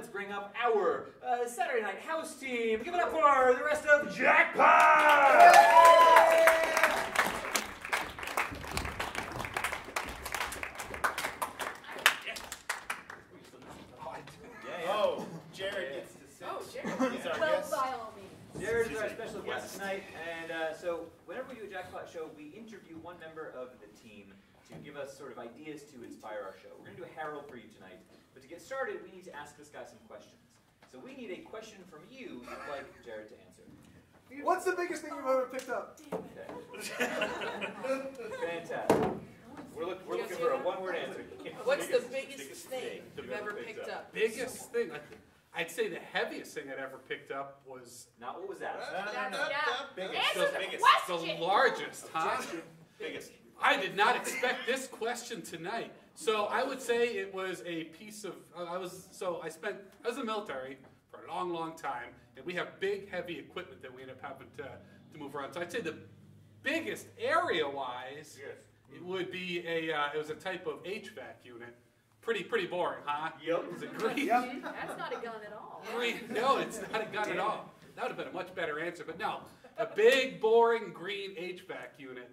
let's bring up our Saturday night house team. Give it up for the rest of Jackpot! Oh, Jared gets to sit. Oh, Jared. He's our Well, guest. by all means. Jared is our special guest tonight, and so whenever we do a Jackpot show, we interview one member of the team to give us sort of ideas to inspire our show. We're going to do a Harold for you tonight, but to get started, we need to ask this guy some questions. So we need a question from you you'd like Jared to answer. What's the biggest thing you've ever picked up? Fantastic. We're looking for a one-word answer. What's the biggest thing you've ever picked up? Biggest thing? I'd say the heaviest thing I'd ever picked up was... Not what was asked. Biggest. The largest, huh? Biggest. I did not expect this question tonight. So I would say it was a piece of, I was in the military for a long, long time, and we have big, heavy equipment that we end up having to move around. So I'd say the biggest area-wise, it would be it was a type of HVAC unit. Pretty boring, huh? Yep. It was a green. That's not a gun at all. No, it's not a gun at all. That would have been a much better answer, but no. A big, boring green HVAC unit.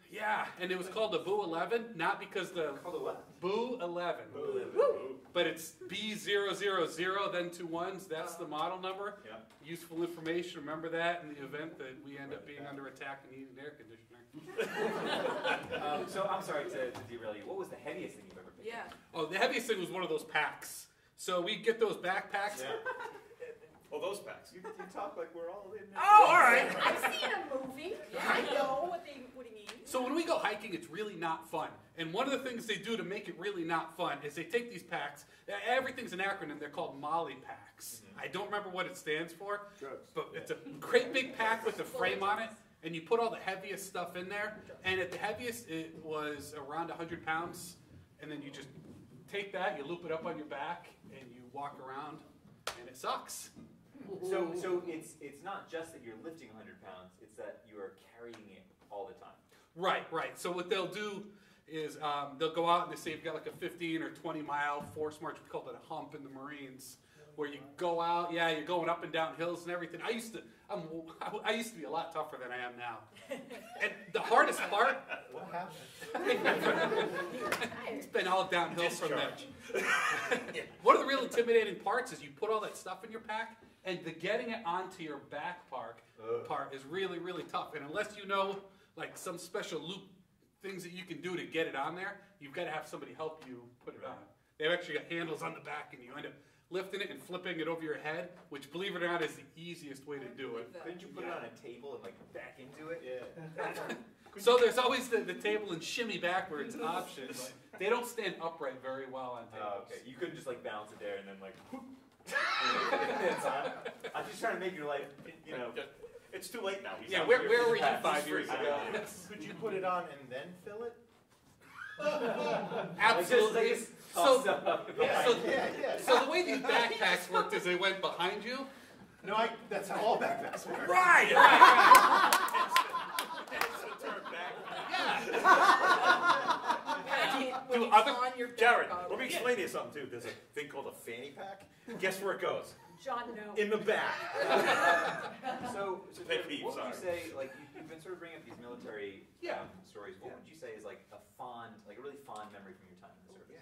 Yeah, and it was called the Boo 11, not because the... Called a what? Boo 11. Boo 11. But it's B000, then 2 1s. That's the model number. Yeah. Useful information. Remember that in the event that we end up being under attack and needing an air conditioner. So I'm sorry to derail you. What was the heaviest thing you've ever picked up? Yeah. Oh, the heaviest thing was one of those packs. So we get those backpacks. Yeah. Oh, those packs. You talk like we're all in there. Oh, all right. I've seen a movie. I know what he means. So when we go hiking, it's really not fun. And one of the things they do to make it really not fun is they take these packs. Everything's an acronym. They're called Molly packs. I don't remember what it stands for. Drugs. But it's a great big pack with a frame on it. And you put all the heaviest stuff in there. And at the heaviest, it was around 100 pounds. And then you just take that, you loop it up on your back, and you walk around. And it sucks. So it's not just that you're lifting 100 pounds, it's that you are carrying it all the time. Right. So what they'll do is they'll go out and they say you've got like a 15 or 20 mile force march. We call it a hump in the Marines, where you go out, you're going up and down hills and everything. I used to be a lot tougher than I am now. And the hardest part... What happened? It's been all downhill from there. One of the real intimidating parts is you put all that stuff in your pack, and the getting it onto your back part is really, really tough. And unless you know like some special loop things that you can do to get it on there, you've got to have somebody help you put it on. They've actually got handles on the back, and you end up lifting it and flipping it over your head, which, believe it or not, is the easiest way to do it. Couldn't you put it on a table and like back into it? Yeah. So there's always the table and shimmy backwards option. But they don't stand upright very well on tables. Oh, okay. You couldn't just like balance it there and then like... I'm just trying to make your life, It's too late now. Yeah, where were you 5 years ago? Could you put it on and then fill it? Absolutely. So Yeah. the way these backpacks worked is they went behind you. No, that's how all backpacks work. Right. Jared, let me explain to you something too. There's a thing called a fanny pack. Guess where it goes? John, no. In the back. So Pet peeve, what would you sorry. say, like, you've been sort of bringing up these military stories. What would you say is like a really fond memory from your time in the service?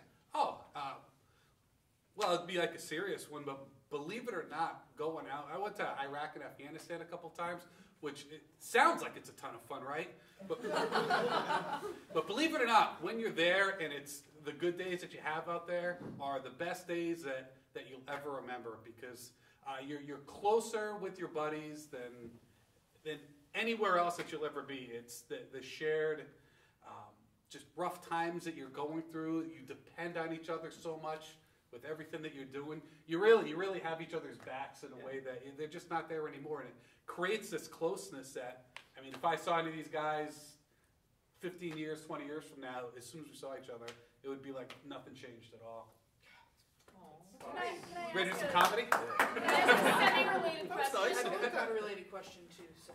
Well, it'd be like a serious one, but believe it or not, going out, I went to Iraq and Afghanistan a couple times, which it sounds like it's a ton of fun, right? But believe it or not, when you're there and it's the good days that you have out there are the best days that you'll ever remember, because you're closer with your buddies than anywhere else that you'll ever be. It's the shared just rough times that you're going through. You depend on each other so much with everything that you're doing. You really have each other's backs in a way that they're just not there anymore. And it creates this closeness that, I mean, if I saw any of these guys 15 years, 20 years from now, as soon as we saw each other, it would be like nothing changed at all. Can I Ready to ask do some comedy? Can I ask a semi-related question? I've got a related question too. So.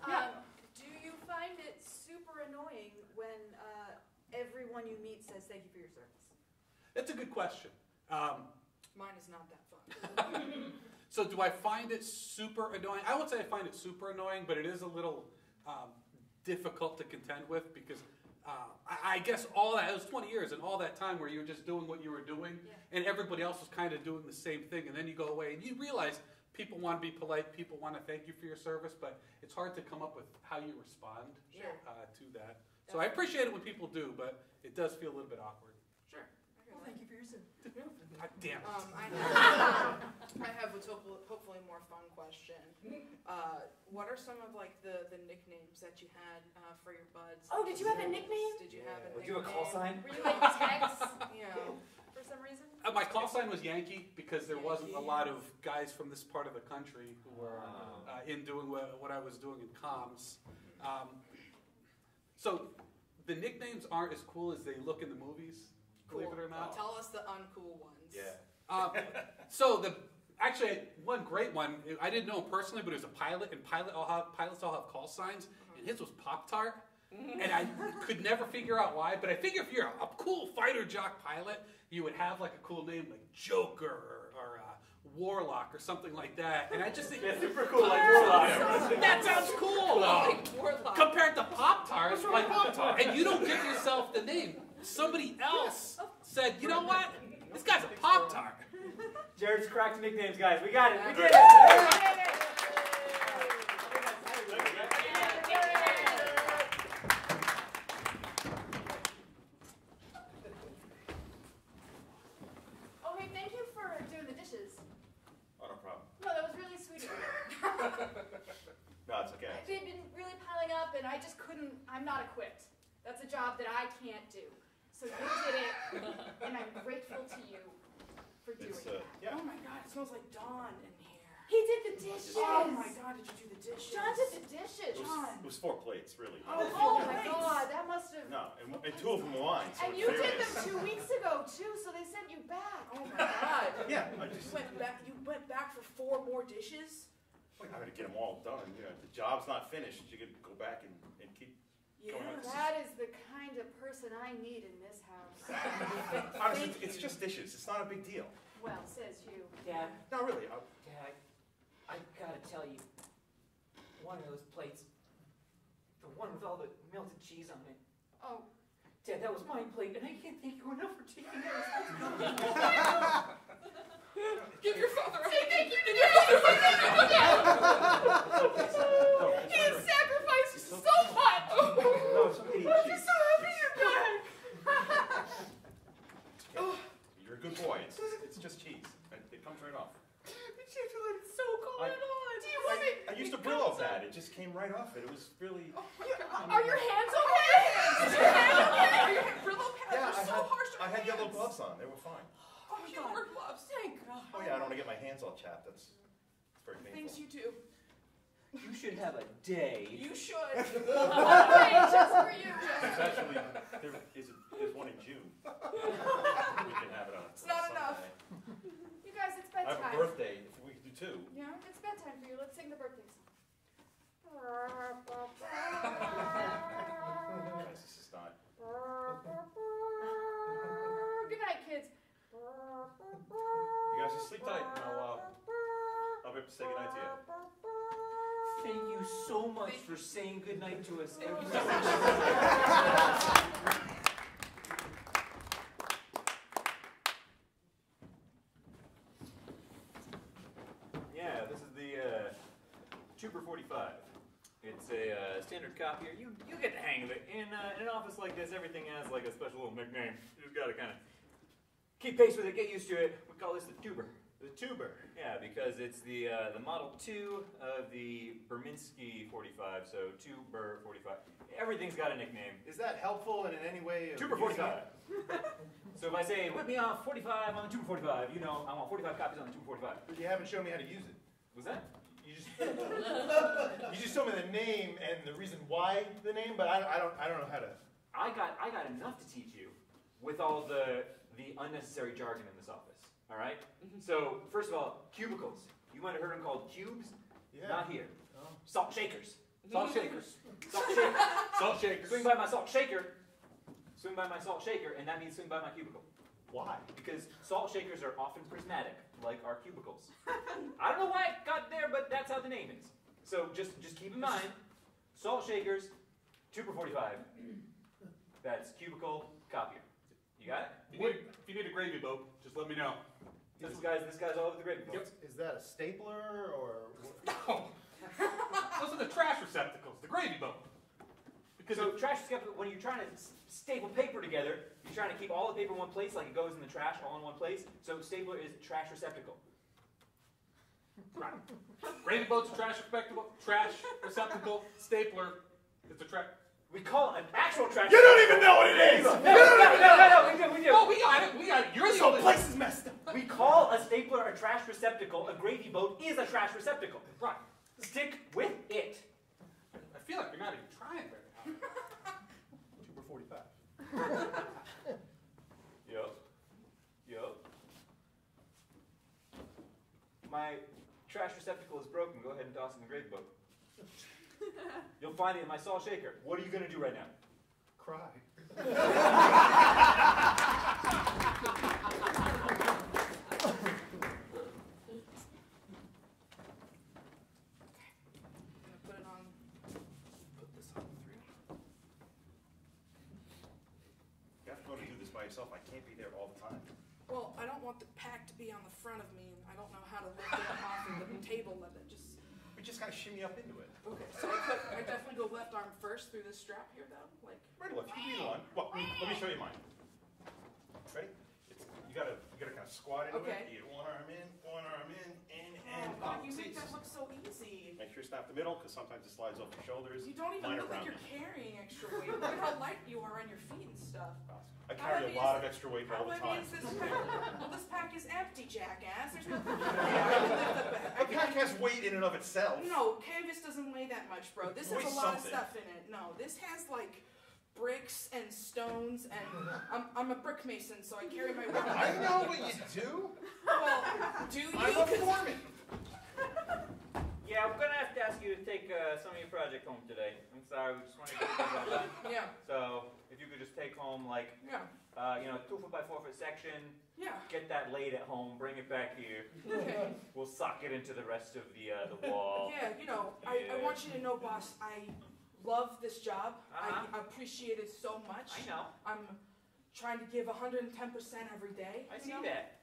Do you find it super annoying when everyone you meet says thank you for your service? That's a good question. Mine is not that fun. So do I find it super annoying? I won't say I find it super annoying, but it is a little difficult to contend with because I guess all that, it was 20 years and all that time where you were just doing what you were doing and everybody else was kind of doing the same thing, and then you go away and you realize people want to be polite, people want to thank you for your service, but it's hard to come up with how you respond to that. So I appreciate it when people do, but it does feel a little bit awkward. Sure. Well, thank you for your service. God damn it. I have what's hopefully a more fun question. What are some of like the nicknames that you had for your buds? Oh, did you have a nickname? Did you have a Did nickname? you have a call sign? Were you like Tex Yeah. for some reason? My call sign was Yankee because there wasn't a lot of guys from this part of the country who were in doing what I was doing in comms. So the nicknames aren't as cool as they look in the movies, believe it or not. Tell us the uncool ones. Yeah. So actually one great one, I didn't know him personally, but he was a pilot, and pilots all have call signs, and his was Pop-Tart. And I could never figure out why, but I figure if you're a cool fighter jock pilot, you would have like a cool name like Joker or Warlock or something like that. And I just think super cool, like Warlock. that sounds cool. Like Warlock. Compared to Pop-Tarts, like, and you don't give yourself the name. Somebody else said, you know what? This guy's a Pop-Tart. Jared's cracked nicknames, guys. We got it. We did it. Oh, hey, thank you for doing the dishes. Oh, no problem. No, that was really sweet of you. No, it's okay. They've been really piling up, and I just couldn't. I'm not equipped. That's a job that I can't do. So you did it, and I'm grateful to you for doing that. Yeah. Oh my God, it smells like Dawn in here. He did the dishes. Oh my God, did you do the dishes? John did the dishes. It was 4 plates, really. Oh my God, that must have. No, and 2 of them were mine. So And in you did fairness- them 2 weeks ago too, so they sent you back. Oh my God. Yeah, I You just. went back for 4 more dishes? I'm gonna get them all done. You know, the job's not finished. You could go back and keep. Yeah. That is the kind of person I need in this house. Honestly, it's just dishes. It's not a big deal. Well, says you. Dad, Not really. Dad, I gotta tell you, one of those plates, the one with all the melted cheese on it, Oh, Dad, that was my plate, and I can't thank you enough for taking that responsibility. Give your father a thank you to you. He sacrificed so much. No, it's okay. I'm just so happy you're back. You're a good boy. It's just cheese. It comes right off. It's so cold I- on. Do you want me? I used to Brillo that. It just came right off it. It was really. Are your hands okay? Is your hand okay? Brillo pads Yeah, are so harsh on I had yellow hands. gloves on. They were fine. Oh, you wear gloves. Thank God. Oh yeah, I don't want to get my hands all chapped. It's very painful. Thanks, you too. You should have a day. You should. Okay, just for you. There's actually there's one in June. We can have it on. It's not enough. Sunday. You guys, it's I have a bedtime. birthday. If we could do 2. Yeah, it's bedtime for you. Let's sing the birthday song. Guys, this is not. Good night, kids. You guys just sleep tight. And I'll be able to say goodnight to you. Thank you so much for saying goodnight to us every Yeah, this is the Tuber 45. It's a standard copier. You get the hang of it. In an office like this, everything has like a special little nickname. You just gotta kind of keep pace with it, get used to it. We call this the Tuber. The tuber. Yeah, because it's the Model 2 of the Berminski 45, so Tuber 45. Everything's got a nickname. Is that helpful in any way? Tuber 45. So if I say, whip me off 45 on the Tuber 45, you know I want 45 copies on the Tuber 45. But you haven't shown me how to use it. Was that? You just told me the name and the reason why the name, but I don't know how to. I got enough to teach you with all the unnecessary jargon in this office. All right? So, first of all, cubicles. You might have heard them called cubes. Yeah. Not here. Oh. Salt shakers. Salt shakers. Salt shakers. Salt shakers. Swing by my salt shaker. Swing by my salt shaker, and that means swing by my cubicle. Why? Because salt shakers are often prismatic. like our cubicles. I don't know why it got there, but that's how the name is. So just keep in mind, salt shakers, 2 per 45. That's cubicle copier. You got it? If you need a gravy boat, just let me know. This guy's all over the gravy boats. Is that a stapler or? No. Those are the trash receptacles, the gravy boat. Because So trash receptacle, when you're trying to staple paper together, you're trying to keep all the paper in one place, like it goes in the trash all in one place. So stapler is trash receptacle. right. Gravy boat's a trash receptacle, stapler, it's a trash. We call it an actual trash. You don't even know what it is! No, we do. No, we got it. You're This the whole only place is messed up. We call a stapler a trash receptacle. A gravy boat is a trash receptacle. Right. Stick with it. I feel like you're not even trying very hard. 2 per 45. Yup. My trash receptacle is broken. Go ahead and toss it in the gravy boat. You'll find it in my salt shaker. What are you going to do right now? Cry. I'm gonna put this on 3. You have to go to do this by yourself. I can't be there all the time. Well, I don't want the pack to be on the front of me, and I don't know how to lift it off of the table of it. We just gotta shimmy up into it. Okay, so I definitely go left arm first through this strap here, though? Like, Right left, you can do either one. Well, let me show you mine. Ready? You gotta kind of squat into Okay. it. You get one arm in, and God, up. you See, make that look so easy. make sure you snap the middle, because sometimes it slides off your shoulders. You don't even Mine look are like you're round. carrying extra weight. Look at how light you are on your feet and stuff. I carry a lot of extra weight How all the heavy time. is this pack? Well, this pack is empty, jackass. There's nothing in there. A pack has weight in and of itself. No, canvas doesn't weigh that much, bro. This has Weighs a lot of something. stuff in it. No, this has like bricks and stones, and I'm a brick mason, so I carry my weight. I know what you do. Well, do you? I'm a foreman. Yeah, I'm going to have to ask you to take some of your project home today. I'm sorry, we just want to get things all done. Yeah, So if you could just take home, like, yeah, 2 foot by 4 foot section, yeah. get that laid at home, bring it back here. Okay. We'll sock it into the rest of the wall. Yeah, I want you to know, boss, I love this job. I appreciate it so much. I know. I'm trying to give 110% every day. I you see know? that.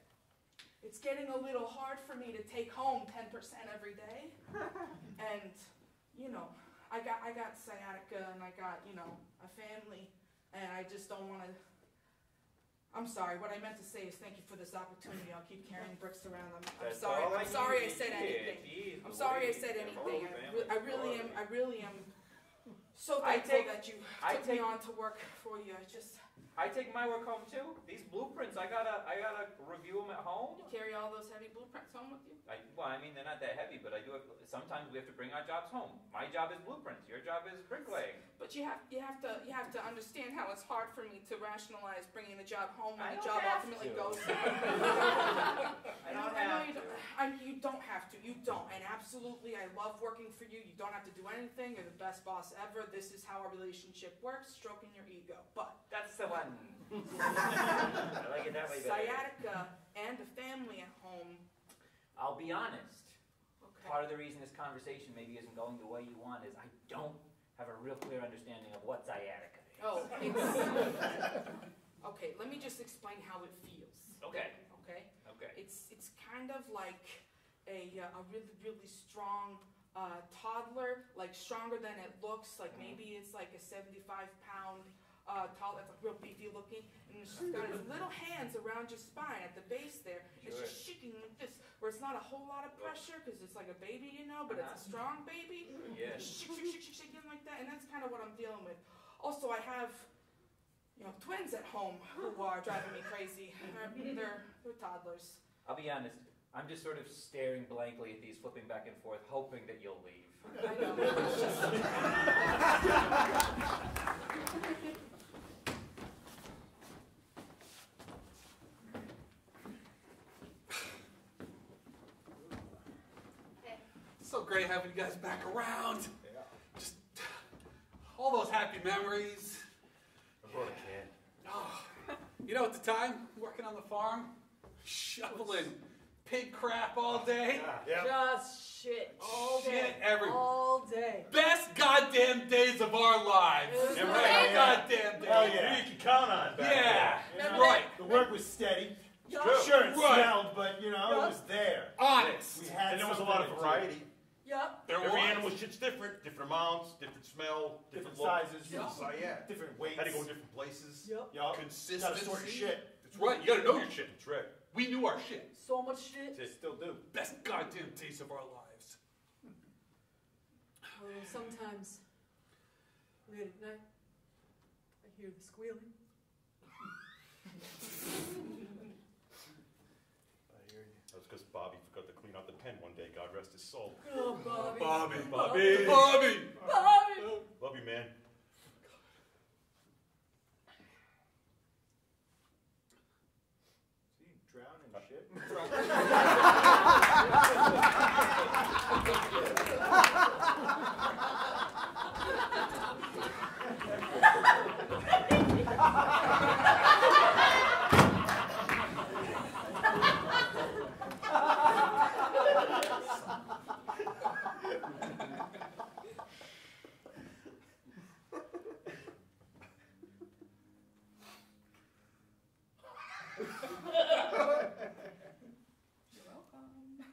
It's getting a little hard for me to take home 10% every day. And, I got sciatica and I got, a family, and I just don't want to. I'm sorry, what I meant to say is thank you for this opportunity. I'll keep carrying bricks around. I'm That's sorry. all I'm sorry I needed. said anything. Jeez, I'm sorry I Louise. said Your anything. whole I family. really am so I thankful take- that you I took me take- on to work for you. I take my work home too. These blueprints, I gotta review them at home. You carry all those heavy blueprints home with you? They're not that heavy, but I do have. Sometimes we have to bring our jobs home. My job is blueprints. Your job is bricklaying. But you have to understand how it's hard for me to rationalize bringing the job home when I the don't job have ultimately to. goes. I don't I know have you to. don't. You don't have to. You don't. And absolutely, I love working for you. You don't have to do anything. You're the best boss ever. This is how our relationship works. Stroking your ego. But That's the one. I like it that way better. sciatica and a family at home. I'll be honest. Okay. Part of the reason this conversation maybe isn't going the way you want is I don't have a real clear understanding of what sciatica is. Oh, it's okay. Let me just explain how it feels. Okay. Okay. Okay. It's kind of like a really strong toddler, like stronger than it looks. Like maybe it's like a 75-pound toddler that's like real beefy looking, and it's just got its little hands around your spine at the base there. It's Sure. just shaking like this, where it's not a whole lot of pressure because it's like a baby, but it's a strong baby. Yes. Shaking like that, and that's kind of what I'm dealing with. Also, I have twins at home who are driving me crazy. They're toddlers. I'll be honest. I'm just sort of staring blankly at these, flipping back and forth, hoping that you'll leave. I know. It's just... So great having you guys back around. Yeah. Just all those happy memories. I brought a can. Oh, at the time, working on the farm, shoveling pig crap all day. Yeah. Just shit all day. Shit everywhere. All day. Best goddamn days of our lives. It was Yeah, Best amazing. goddamn days. Hell yeah. You can count on it back Yeah, then. Remember right. The work was steady. Yeah. Sure, it Right. smelled, but you know, it was there. Honest. We had And there was a something lot of to do. variety. Yep. There Every was. animal shit's different amounts, different smell, Different look. sizes. Yeah. Different weights. Had to go different places. Yep. Yup. Consistency. Gotta sort your shit. That's right. You gotta know your shit. That's right. We knew our shit. So much shit. They still do. Best goddamn days of our lives. Well, sometimes, late at night, I hear the squealing. I hear you. That was because Bobby forgot to clean out the pen one day. God rest his soul. Oh, Bobby. Bobby. Bobby. Bobby. Bobby. Love you, man. See, drown in shit. You're welcome.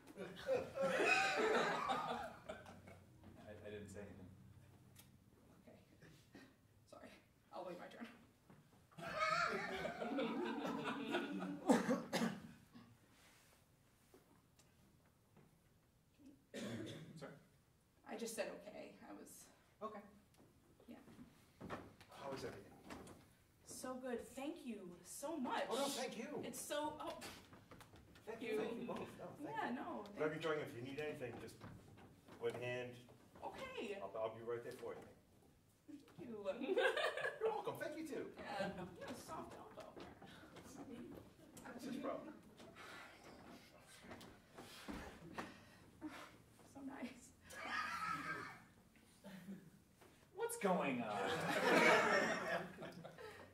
I didn't say anything. Okay. Sorry. I'll wait my turn. Sorry. I just said okay. I was Okay. How is everything? so good. Thank you so much. Oh no, thank you. It's so. Oh, Thank you. Thank you both. No, thank yeah, you. no. Grab your joint if you need anything. Just put hand. Okay. I'll be right there for you. Thank you. You're welcome. Thank you too. Yeah, you have a soft elbow. That's his problem. So nice. What's going on?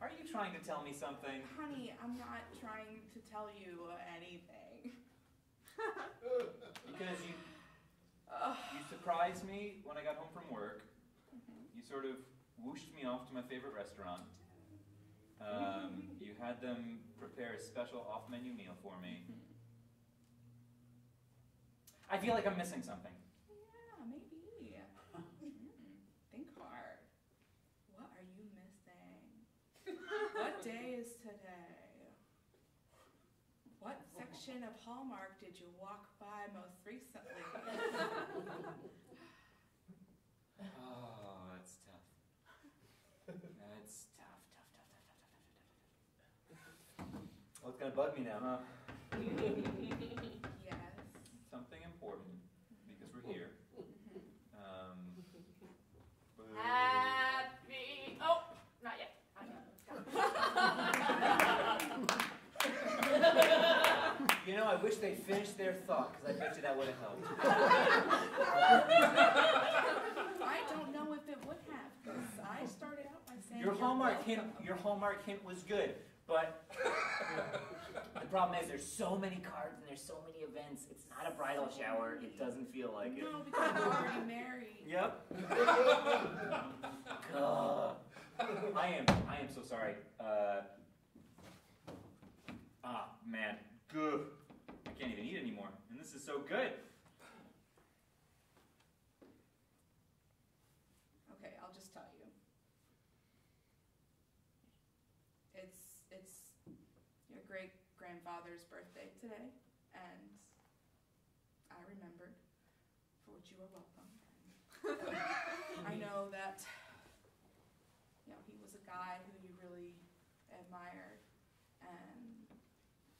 Are you trying to tell me something? Honey, I'm not trying to tell you anything. Because you surprised me when I got home from work. You sort of whooshed me off to my favorite restaurant. You had them prepare a special off-menu meal for me. I feel like I'm missing something. Yeah, maybe. Think hard. What are you missing? What day is today? What section of Hallmark did you walk by most recently? Oh, that's tough. That's tough. Well, it's gonna bug me now, huh? Yes. Something important, because we're here. Happy. Oh, not yet. You know, I wish they finished their thought, because I bet you that would have helped. I don't know if it would have, because I started out by saying Your you're Hallmark welcome. hint was good, but the problem is there's so many cards and there's so many events. It's not a bridal shower. It doesn't feel like it. No, because you're already married. Yep. Ugh. I am so sorry. Man. Good. I can't even eat anymore. And this is so good. Okay, I'll just tell you. It's your great-grandfather's birthday today, and I remembered, for which you are welcome. I know that, he was a guy who you really admired, and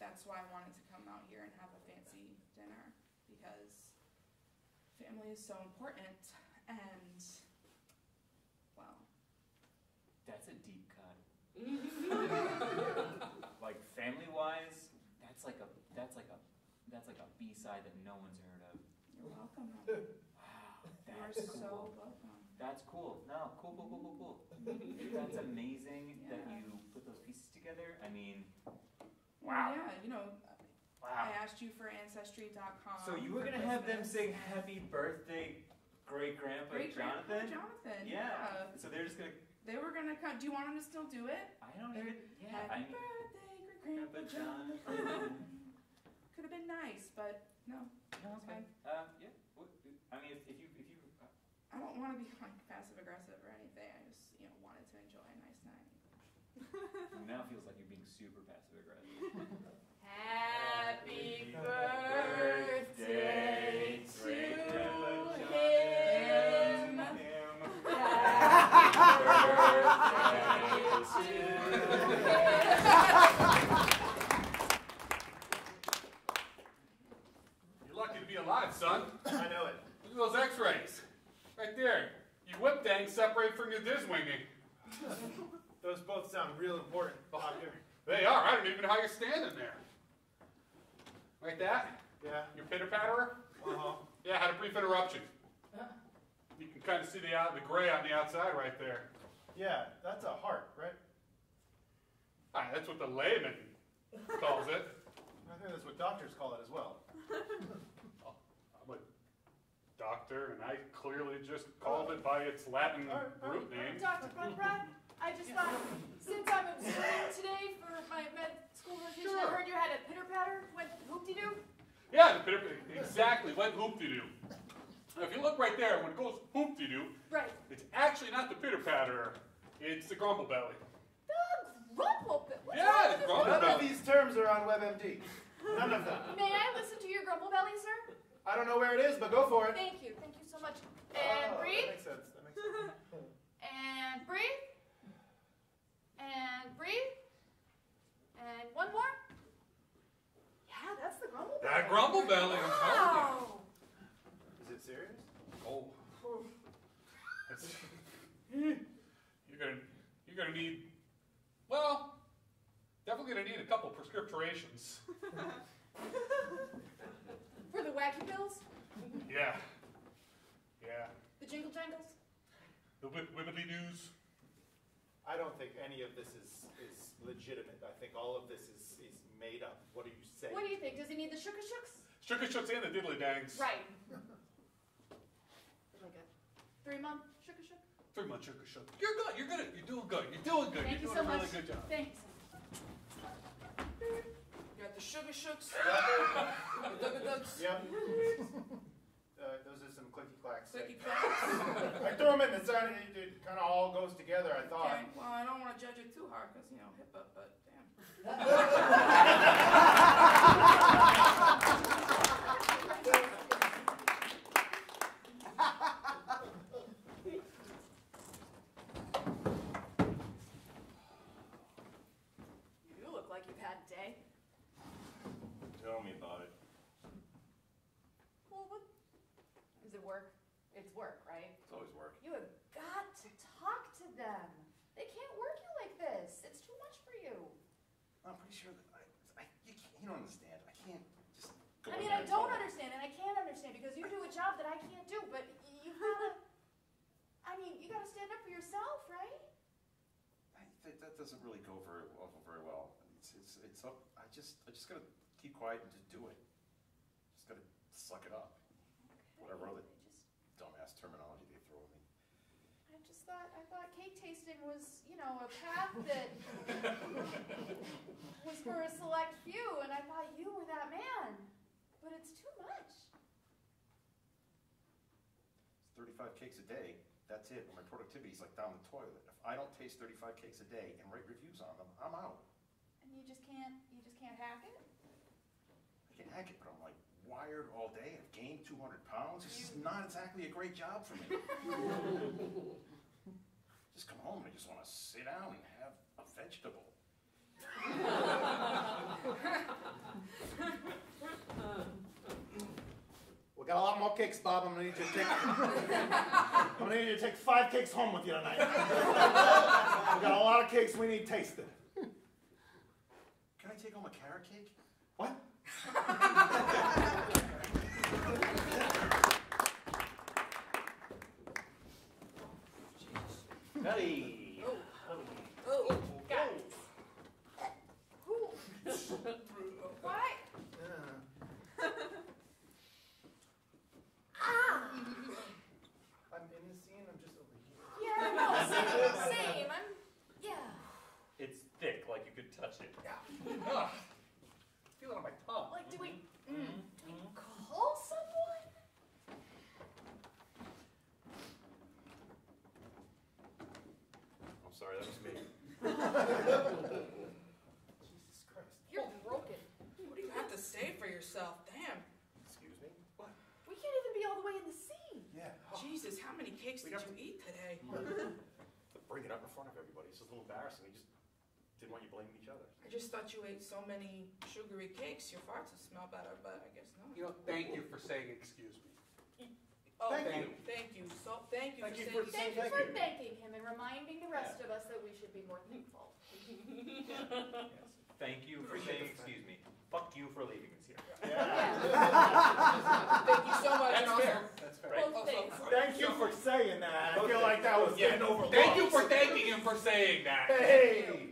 that's why I wanted to come out here and have a fancy dinner, because family is so important, and, well, That's a deep cut. Like family-wise, that's like a B-side that no one's heard of. you're welcome, honey. Wow, You are that's so cool. welcome. That's cool. No, cool. That's amazing that Yeah. you put those pieces together. I mean, Well, wow. yeah, I asked you for Ancestry.com. So you were for gonna have them Christmas. sing "Happy Birthday, Great Grandpa Great-grandpa Jonathan"? Jonathan. Yeah. So they're just gonna. They were gonna come. Do you want them to still do it? I don't even. Yeah. Happy birthday, Great-grandpa Jonathan. Could have been nice, but no. No, it's fine. Yeah. I mean, if you. I don't want to be like passive aggressive or anything. I just wanted to enjoy a nice night. Now feels like you're being super passive aggressive. Happy birthday to Great-grandpa him. You're lucky to be alive, son. I know it. Look at those x-rays. Right there. Your whip dangs separate from your diswinging. Those both sound real important, Doctor. They are. I don't even know how you're standing there. Like that? Yeah. Your pitter-patterer? Uh-huh. Yeah, had a brief interruption. You can kind of see the gray on the outside right there. Yeah, that's a heart, right? That's what the layman calls it. I think that's what doctors call it as well. I'm a doctor, and I clearly just called it by its Latin root name. Dr. Brunbrad, I just thought, since I'm observing today for my med school rotation, I Sure. heard you had a pitter-patter, went hoop-de-doo. Yeah, the exactly, went hoop-de-doo. Now, if you look right there, when it goes hoop-de-doo, Right. it's actually not the pitter-patterer, it's the grumble belly. The grumble belly. What's Yeah, wrong the with grumble None of belly. these terms are on WebMD. None of them. May I listen to your grumble belly, sir? I don't know where it is, but go for it. Thank you so much. And breathe, That makes sense. That makes sense. and breathe, and breathe, and one more. Yeah, that's the grumble belly. That grumble belly, I'm telling you. Wow. Is it serious? Oh. That's, you're gonna need, well, definitely gonna need a couple prescripturations. For the wacky pills, Yeah. Yeah. the jingle jangles. The wibbly doos. I don't think any of this is legitimate. I think all of this is made up. What are you saying? What do you think? Does he need the shooka shooks? Shooks and the diddly dangs. Right. Like a 3-month shooka shook. 3-month shook. You're good. You're good. You're doing good. You're doing good. Thank you You're so doing a much. really good job. Thanks. You got the sugar shooks. Yep. Dugga-dugs. Yep. Those are some clicky clacks. Clicky clacks. I threw them in the sun and it kind of all goes together, I thought. Okay, well, I don't want to judge it too hard because, HIPAA, but damn. You look like you've had a day. Tell me about it. Well, what? Is it work? It's work, right? It's always work. You have got to talk to them. They can't work you like this. It's too much for you. I'm pretty sure that you don't understand. I can't just go I in mean, there I and don't tell them. understand, and I can't understand because you do a job that I can't do, but you've gotta, you gotta stand up for yourself, right? That doesn't really go very well. It's up. I just gotta keep quiet and just do it. Just gotta suck it up. Whatever other dumbass terminology they throw at me. I thought cake tasting was, a path that was for a select few, and I thought you were that man. But it's too much. It's 35 cakes a day. That's it. My productivity's like down the toilet. If I don't taste 35 cakes a day and write reviews on them, I'm out. And you just can't hack it? I can hack it, but I'm like wired all day. I've gained 200 pounds. This is not exactly a great job for me. Just come home and I just want to sit down and have a vegetable. We got a lot more cakes, Bob. I'm gonna need you to take 5 cakes home with you tonight. We got a lot of cakes we need tasted. Can I take home a carrot cake? What? Hey. Oh, guys. Who? Why? me. Jesus Christ. You're broken. What do you have to say for yourself? Damn. Excuse me? What? We can't even be all the way in the scene. Yeah. Jesus, how many cakes We did got- you eat today? To bring it up in front of everybody. It's just a little embarrassing. We just didn't want you blaming each other. I just thought you ate so many sugary cakes, your farts would smell better, but I guess not. You know, thank you for saying excuse me. Oh, Thank thank you. you. Thank you. So thank you Thank for you saying for Thank you Thank for you. thanking him and reminding the rest of us that we should be more thankful. Yes. Thank you for saying excuse me. Fuck you for leaving us here. Thank you so much. That's and also, fair. That's fair. Both also, things. Thank you for saying that. I feel like that was getting overlooked. Thank you for thanking him for saying that. Hey,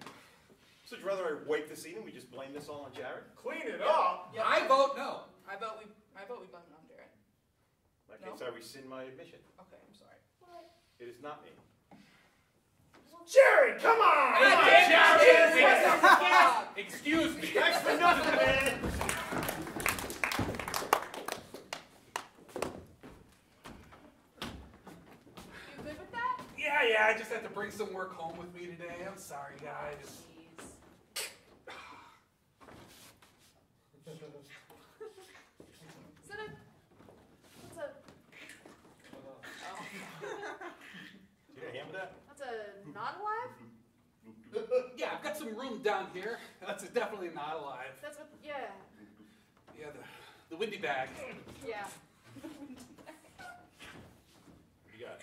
So would you rather I wait this evening? We just blame this all on Jared? clean it up. yeah, I vote no. I vote we blame it on Jared. In that No. case, I rescind my admission. Okay, I'm sorry. It is not me. Jared, come on! Hey, Come on, Jared! Jared! Excuse me. Thanks for nothing, man. You good with that? Yeah, I just had to bring some work home with me today. I'm sorry, guys. Jeez. Is that a... That's a... You got a hand with that? That's a not alive? Yeah, I've got some room down here. That's definitely not alive. That's what... Yeah. Yeah, the windy bag. Yeah. What do you got?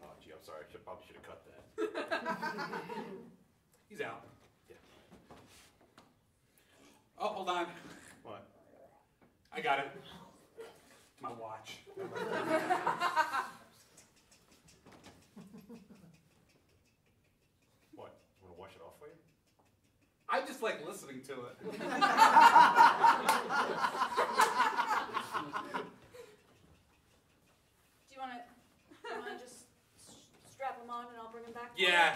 Oh, gee, I'm sorry. I probably should have cut that. He's out. Yeah. Oh, hold on. What? I got it. My watch. What? You want to wash it off for you? I just like listening to it. Do you want to just strap him on and I'll bring him back? Yeah.